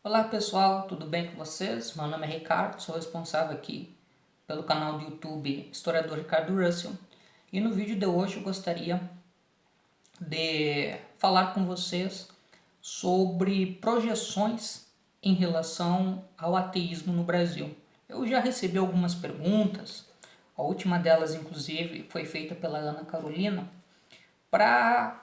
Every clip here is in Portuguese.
Olá pessoal, tudo bem com vocês? Meu nome é Ricardo, sou responsável aqui pelo canal do YouTube Historiador Ricardo Russell. E no vídeo de hoje eu gostaria de falar com vocês sobre projeções em relação ao ateísmo no Brasil. Eu já recebi algumas perguntas, a última delas inclusive foi feita pela Ana Carolina, para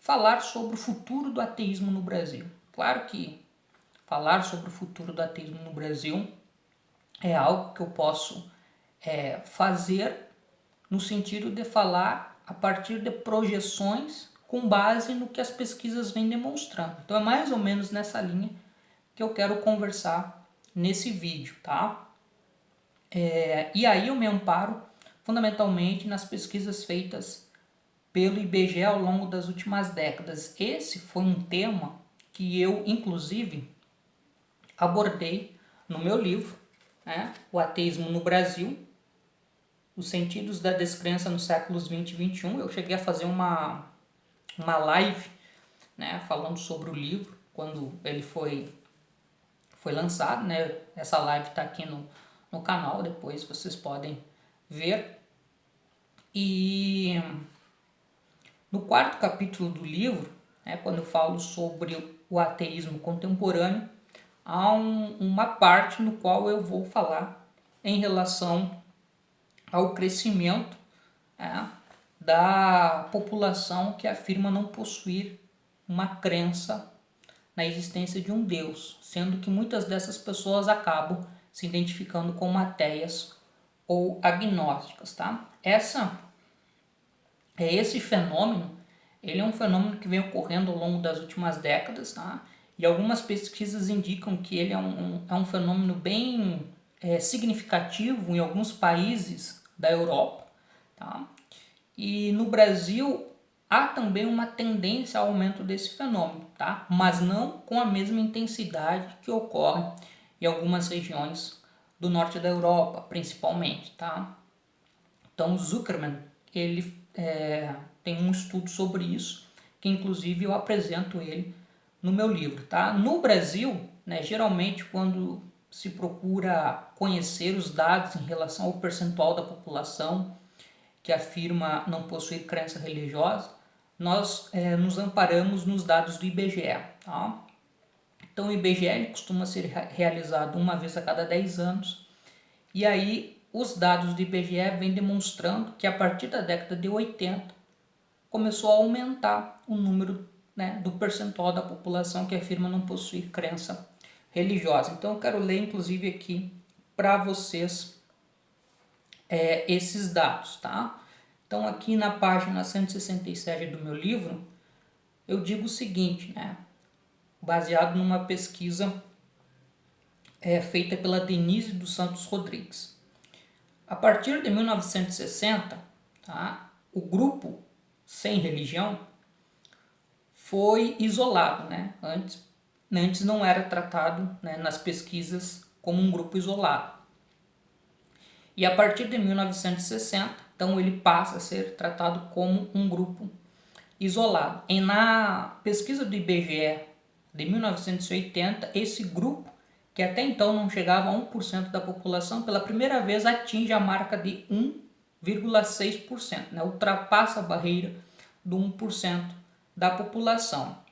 falar sobre o futuro do ateísmo no Brasil. Claro que falar sobre o futuro do ateísmo no Brasil é algo que eu posso fazer no sentido de falar a partir de projeções com base no que as pesquisas vêm demonstrando. Então é mais ou menos nessa linha que eu quero conversar nesse vídeo, tá? E aí eu me amparo fundamentalmente nas pesquisas feitas pelo IBGE ao longo das últimas décadas. Esse foi um tema que eu, inclusive, abordei no meu livro, né, O Ateísmo no Brasil, os sentidos da descrença nos séculos 20 e 21. Eu cheguei a fazer uma live, né, falando sobre o livro, quando ele foi lançado. Né? Essa live está aqui no canal, depois vocês podem ver. E no quarto capítulo do livro, né, quando eu falo sobre o ateísmo contemporâneo, há uma parte no qual eu vou falar em relação ao crescimento da população que afirma não possuir uma crença na existência de um Deus, sendo que muitas dessas pessoas acabam se identificando como ateias ou agnósticas, tá? Esse fenômeno, ele é um fenômeno que vem ocorrendo ao longo das últimas décadas, tá? E algumas pesquisas indicam que ele é um fenômeno bem significativo em alguns países da Europa, tá? E no Brasil há também uma tendência ao aumento desse fenômeno, tá? Mas não com a mesma intensidade que ocorre em algumas regiões do norte da Europa, principalmente, tá? Então Zuckerman, ele tem um estudo sobre isso, que inclusive eu apresento ele no meu livro, tá? No Brasil, né, geralmente quando se procura conhecer os dados em relação ao percentual da população que afirma não possuir crença religiosa, nós nos amparamos nos dados do IBGE, tá? Então o IBGE costuma ser realizado uma vez a cada 10 anos, e aí os dados do IBGE vêm demonstrando que a partir da década de 80 começou a aumentar o número, né, do percentual da população que afirma não possuir crença religiosa. Então eu quero ler inclusive aqui para vocês esses dados, tá? Então aqui na página 167 do meu livro eu digo o seguinte, né, baseado numa pesquisa feita pela Denise dos Santos Rodrigues. A partir de 1960, tá, o grupo sem religião foi isolado, né? Antes não era tratado, né, nas pesquisas como um grupo isolado. E a partir de 1960, então ele passa a ser tratado como um grupo isolado. E na pesquisa do IBGE de 1980, esse grupo, que até então não chegava a 1% da população, pela primeira vez atinge a marca de 1,6%, né? Ultrapassa a barreira do 1% da população.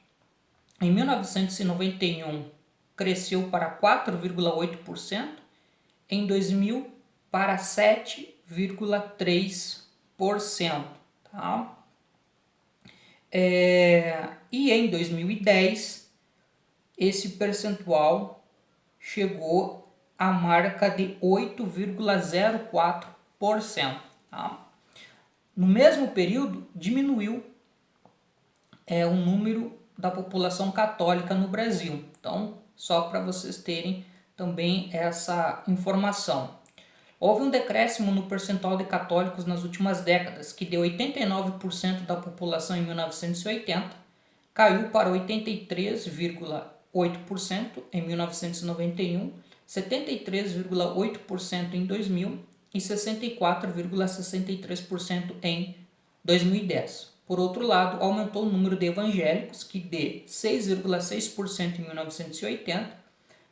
Em 1991 cresceu para 4,8%, em 2000 para 7,3%. Tá? E em 2010 esse percentual chegou à marca de 8,04%. Tá? No mesmo período diminuiu o número da população católica no Brasil. Então, só para vocês terem também essa informação. Houve um decréscimo no percentual de católicos nas últimas décadas, que de 89% da população em 1980 caiu para 83,8% em 1991, 73,8% em 2000 e 64,63% em 2010. Por outro lado, aumentou o número de evangélicos, que de 6,6% em 1980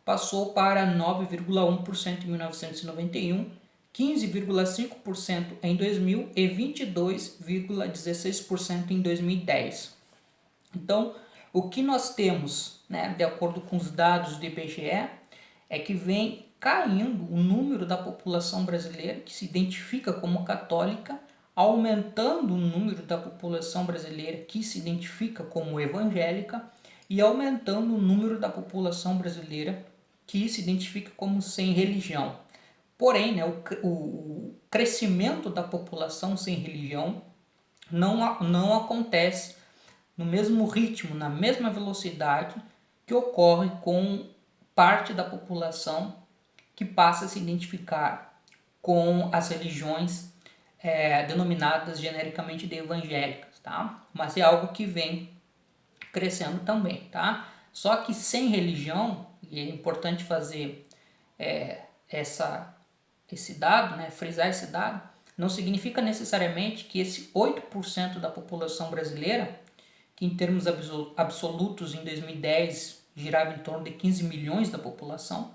passou para 9,1% em 1991, 15,5% em 2000 e 22,16% em 2010. Então, o que nós temos, né, de acordo com os dados do IBGE, é que vem caindo o número da população brasileira que se identifica como católica, aumentando o número da população brasileira que se identifica como evangélica e aumentando o número da população brasileira que se identifica como sem religião. Porém, né, o crescimento da população sem religião não acontece no mesmo ritmo, na mesma velocidade que ocorre com parte da população que passa a se identificar com as religiões denominadas genericamente de evangélicas, tá? Mas é algo que vem crescendo também, tá? Só que sem religião, e é importante fazer esse dado, né, frisar esse dado, não significa necessariamente que esse 8% da população brasileira, que em termos absolutos em 2010 girava em torno de 15 milhões da população,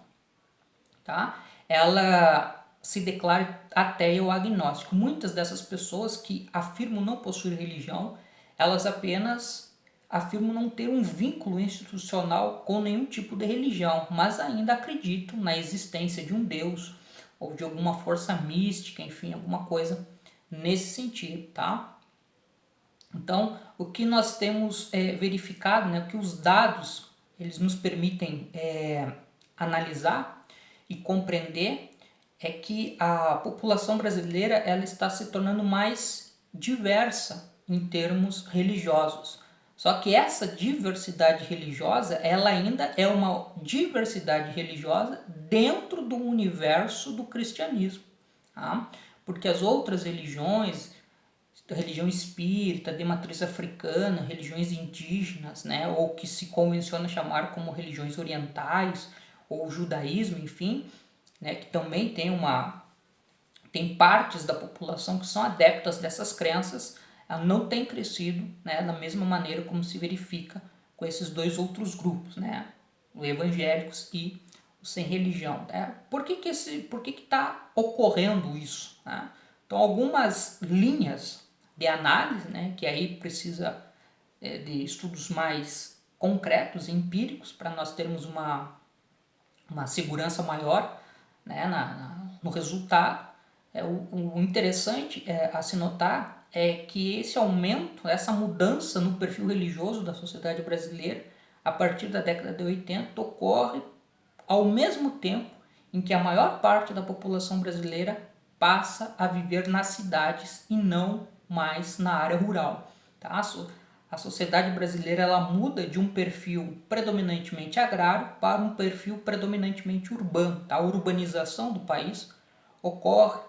tá? Ela se declara ateia ou agnóstico. Muitas dessas pessoas que afirmam não possuir religião, elas apenas afirmam não ter um vínculo institucional com nenhum tipo de religião, mas ainda acreditam na existência de um Deus ou de alguma força mística, enfim, alguma coisa nesse sentido, tá? Então, o que nós temos verificado, né, que os dados eles nos permitem analisar e compreender é que a população brasileira ela está se tornando mais diversa em termos religiosos. Só que essa diversidade religiosa, ela ainda é uma diversidade religiosa dentro do universo do cristianismo, tá? Porque as outras religiões, religião espírita, de matriz africana, religiões indígenas, né, ou que se convenciona chamar como religiões orientais, ou judaísmo, enfim, né, que também tem partes da população que são adeptas dessas crenças, ela não tem crescido, né, da mesma maneira como se verifica com esses dois outros grupos, né, os evangélicos e os sem religião. Né? Por que está ocorrendo isso? Né? Então, algumas linhas de análise, né, que aí precisa de estudos mais concretos e empíricos para nós termos uma segurança maior, né, no resultado. O interessante a se notar é que esse aumento, essa mudança no perfil religioso da sociedade brasileira a partir da década de 80 ocorre ao mesmo tempo em que a maior parte da população brasileira passa a viver nas cidades e não mais na área rural. Tá? A sociedade brasileira ela muda de um perfil predominantemente agrário para um perfil predominantemente urbano. Tá? A urbanização do país ocorre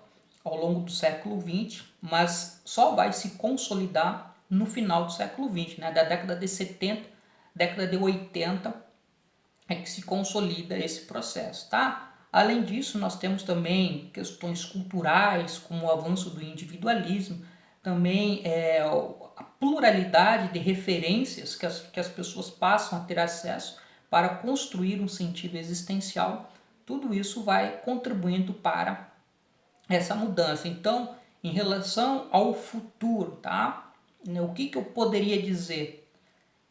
ao longo do século XX, mas só vai se consolidar no final do século XX, né? Da década de 70, década de 80 é que se consolida esse processo. Tá? Além disso, nós temos também questões culturais, como o avanço do individualismo, também a pluralidade de referências que as pessoas passam a ter acesso para construir um sentido existencial. Tudo isso vai contribuindo para essa mudança. Então, em relação ao futuro, tá? O que eu poderia dizer?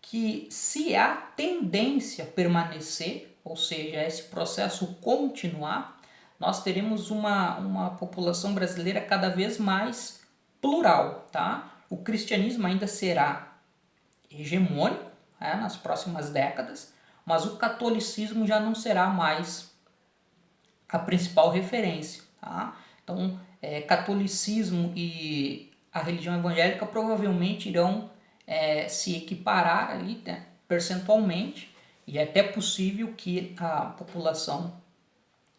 Que se há tendência a permanecer, ou seja, esse processo continuar, nós teremos uma população brasileira cada vez mais plural, tá? O cristianismo ainda será hegemônico, né, nas próximas décadas, mas o catolicismo já não será mais a principal referência, tá? Então, catolicismo e a religião evangélica provavelmente irão se equiparar ali, né, percentualmente, e é até possível que a população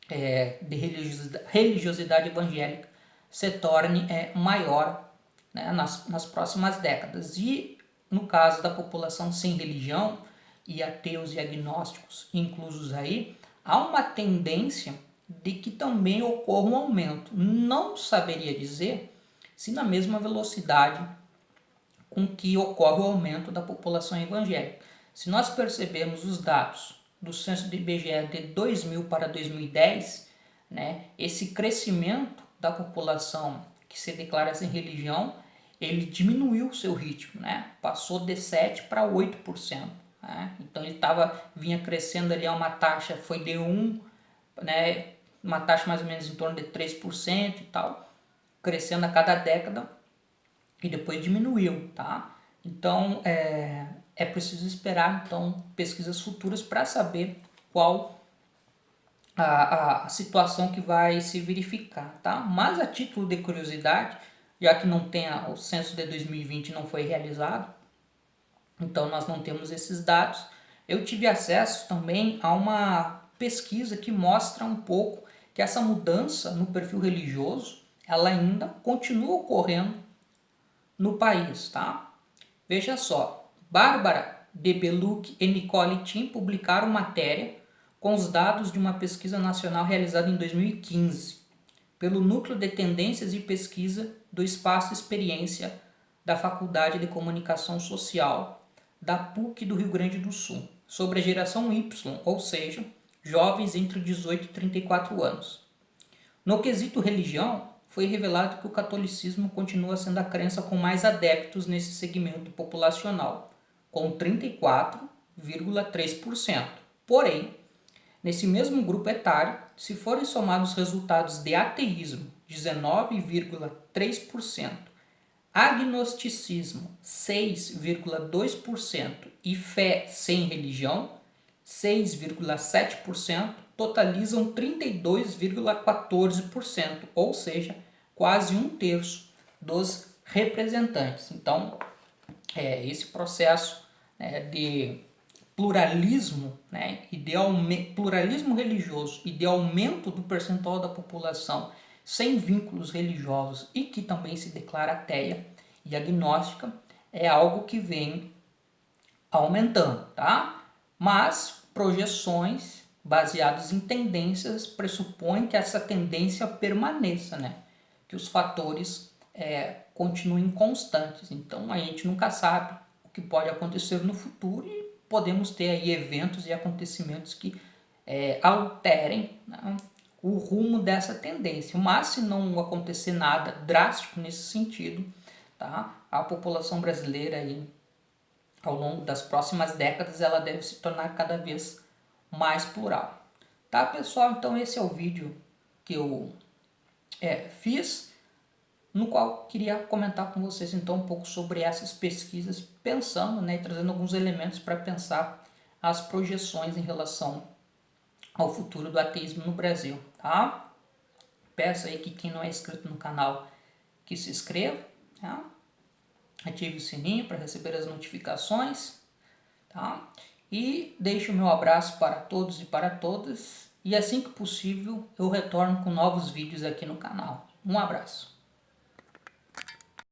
de religiosidade evangélica se torne maior, né, nas próximas décadas. E no caso da população sem religião, e ateus e agnósticos inclusos aí, há uma tendência de que também ocorra um aumento. Não saberia dizer se na mesma velocidade com que ocorre o aumento da população evangélica. Se nós percebermos os dados do censo do IBGE de 2000 para 2010, né, esse crescimento da população que se declara sem religião, ele diminuiu o seu ritmo, né, passou de 7 para 8%. Né, então ele vinha crescendo ali a uma taxa, foi de 1, né, uma taxa mais ou menos em torno de 3% e tal, crescendo a cada década e depois diminuiu, tá? Então é preciso esperar então pesquisas futuras para saber qual a situação que vai se verificar, tá? Mas a título de curiosidade, já que não tem o censo de 2020 não foi realizado, então nós não temos esses dados. Eu tive acesso também a uma pesquisa que mostra um pouco que essa mudança no perfil religioso, ela ainda continua ocorrendo no país, tá? Veja só, Bárbara Debeluc e Nicole Tim publicaram matéria com os dados de uma pesquisa nacional realizada em 2015 pelo Núcleo de Tendências e Pesquisa do Espaço Experiência da Faculdade de Comunicação Social da PUC do Rio Grande do Sul, sobre a geração Y, ou seja, jovens entre 18 e 34 anos. No quesito religião, foi revelado que o catolicismo continua sendo a crença com mais adeptos nesse segmento populacional, com 34,3%. Porém, nesse mesmo grupo etário, se forem somados os resultados de ateísmo, 19,3%, agnosticismo, 6,2% e fé sem religião, 6,7%, totalizam 32,14%, ou seja, quase um terço dos representantes. Então, esse processo, né, de pluralismo, né, e de pluralismo religioso e de aumento do percentual da população sem vínculos religiosos e que também se declara ateia e agnóstica, é algo que vem aumentando, tá? Mas projeções baseadas em tendências pressupõem que essa tendência permaneça, né? Que os fatores continuem constantes. Então a gente nunca sabe o que pode acontecer no futuro e podemos ter aí eventos e acontecimentos que alterem, né, o rumo dessa tendência. Mas se não acontecer nada drástico nesse sentido, tá? A população brasileira aí, ao longo das próximas décadas, ela deve se tornar cada vez mais plural. Tá, pessoal? Então esse é o vídeo que eu fiz, no qual queria comentar com vocês então um pouco sobre essas pesquisas, pensando, né, e trazendo alguns elementos para pensar as projeções em relação ao futuro do ateísmo no Brasil, tá? Peço aí que quem não é inscrito no canal que se inscreva, tá? Ative o sininho para receber as notificações, tá? E deixo o meu abraço para todos e para todas, e assim que possível eu retorno com novos vídeos aqui no canal. Um abraço.